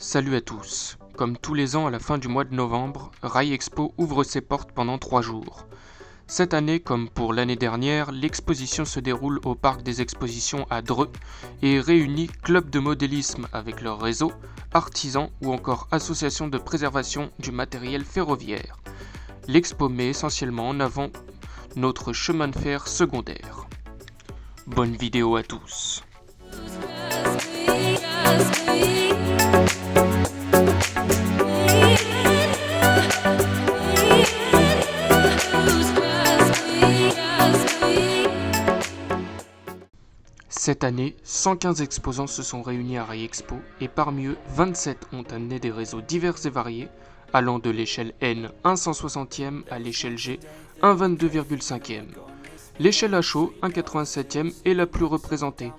Salut à tous. Comme tous les ans à la fin du mois de novembre, Rail Expo ouvre ses portes pendant 3 jours. Cette année, comme pour l'année dernière, l'exposition se déroule au parc des expositions à Dreux et réunit clubs de modélisme avec leur réseau, artisans ou encore associations de préservation du matériel ferroviaire. L'expo met essentiellement en avant notre chemin de fer secondaire. Bonne vidéo à tous. Cette année, 115 exposants se sont réunis à Rail Expo et parmi eux, 27 ont amené des réseaux divers et variés, allant de l'échelle N 1/160e à l'échelle G 1/22,5e. L'échelle HO 1/87e est la plus représentée,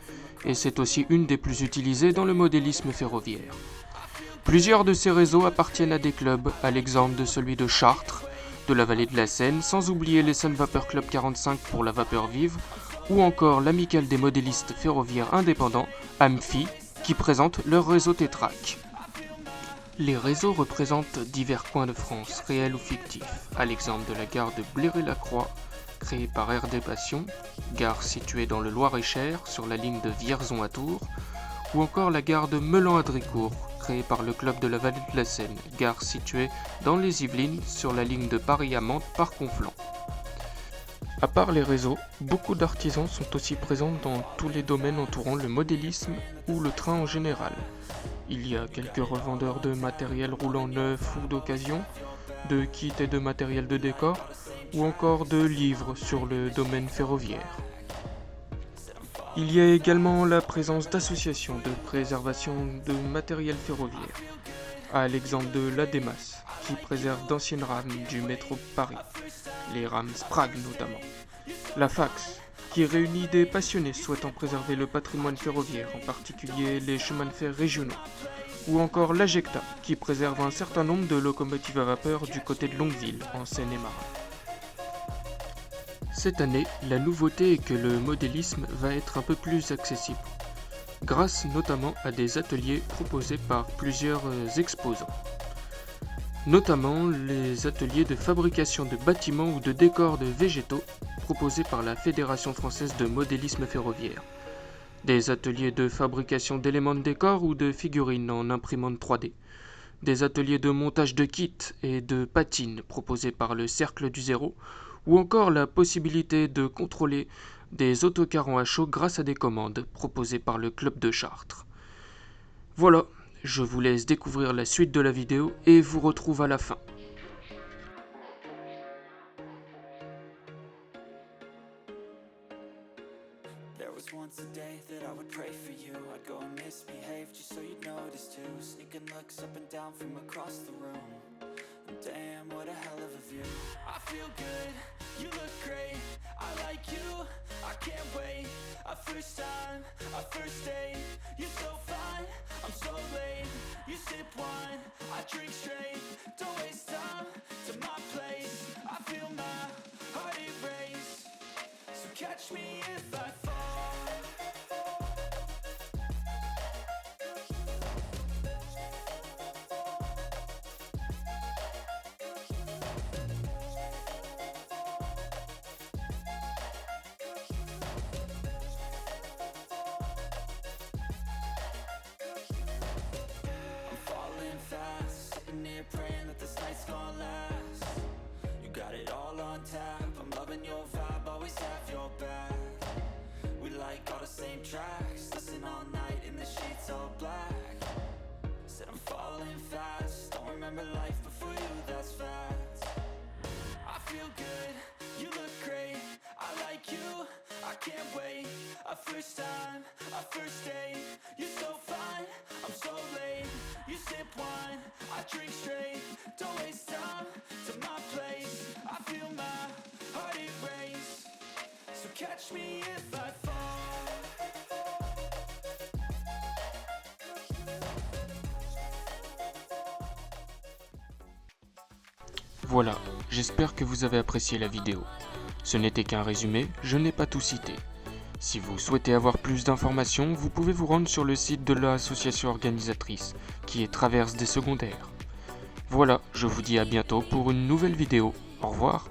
et c'est aussi une des plus utilisées dans le modélisme ferroviaire. Plusieurs de ces réseaux appartiennent à des clubs, à l'exemple de celui de Chartres, de la vallée de la Seine, sans oublier l'Essonne Vapeur Club 45 pour la vapeur vive, ou encore l'amicale des modélistes ferroviaires indépendants, AMFI, qui présente leur réseau Tétrac. Les réseaux représentent divers coins de France, réels ou fictifs, à l'exemple de la gare de Bléré-la-Croix, créée par RD Passion, gare située dans le Loir-et-Cher sur la ligne de Vierzon à Tours, ou encore la gare de Meulan-à-Dricourt, créée par le club de la vallée de la Seine, gare située dans les Yvelines sur la ligne de Paris à Mantes par Conflans. À part les réseaux, beaucoup d'artisans sont aussi présents dans tous les domaines entourant le modélisme ou le train en général. Il y a quelques revendeurs de matériel roulant neuf ou d'occasion, de kits et de matériel de décor, ou encore de livres sur le domaine ferroviaire. Il y a également la présence d'associations de préservation de matériel ferroviaire, à l'exemple de l'ADEMAS, qui préserve d'anciennes rames du métro Paris, les rames Sprague notamment. La FAX, qui réunit des passionnés souhaitant préserver le patrimoine ferroviaire, en particulier les chemins de fer régionaux. Ou encore l'AGECTA, qui préserve un certain nombre de locomotives à vapeur du côté de Longueville, en Seine-et-Marne. Cette année, la nouveauté est que le modélisme va être un peu plus accessible, grâce notamment à des ateliers proposés par plusieurs exposants. Notamment les ateliers de fabrication de bâtiments ou de décors de végétaux proposés par la Fédération française de modélisme ferroviaire. Des ateliers de fabrication d'éléments de décor ou de figurines en imprimante 3D. Des ateliers de montage de kits et de patines proposés par le Cercle du Zéro, ou encore la possibilité de contrôler des autocars en HO grâce à des commandes proposées par le Club de Chartres. Voilà, je vous laisse découvrir la suite de la vidéo et vous retrouve à la fin. Once a day that I would pray for you. I'd go and misbehave just so you'd notice too. Sneaking looks up and down from across the room. And damn, what a hell of a view. I feel good, you look great. I like you, I can't wait. A first time, a first date. You're so fine, I'm so late. You sip wine, I drink straight. Don't waste time to my place. I feel my heart erase. So catch me if I fall. Sitting here praying that this night's gonna last. You got it all on tap. I'm loving your vibe, always have your back. We like all the same tracks. Listen all night in the sheets all black. Said I'm falling fast. Don't remember life before you, that's facts. I feel good, you look great. I like you, I can't wait. A first time, a first date. You're so fine, I'm so late. You sip wine, I drink straight. Don't waste time to my place. I feel my heart erase. So catch me if I fall. Voilà, j'espère que vous avez apprécié la vidéo. Ce n'était qu'un résumé, je n'ai pas tout cité. Si vous souhaitez avoir plus d'informations, vous pouvez vous rendre sur le site de l'association organisatrice, qui est Traverse des secondaires. Voilà, je vous dis à bientôt pour une nouvelle vidéo. Au revoir.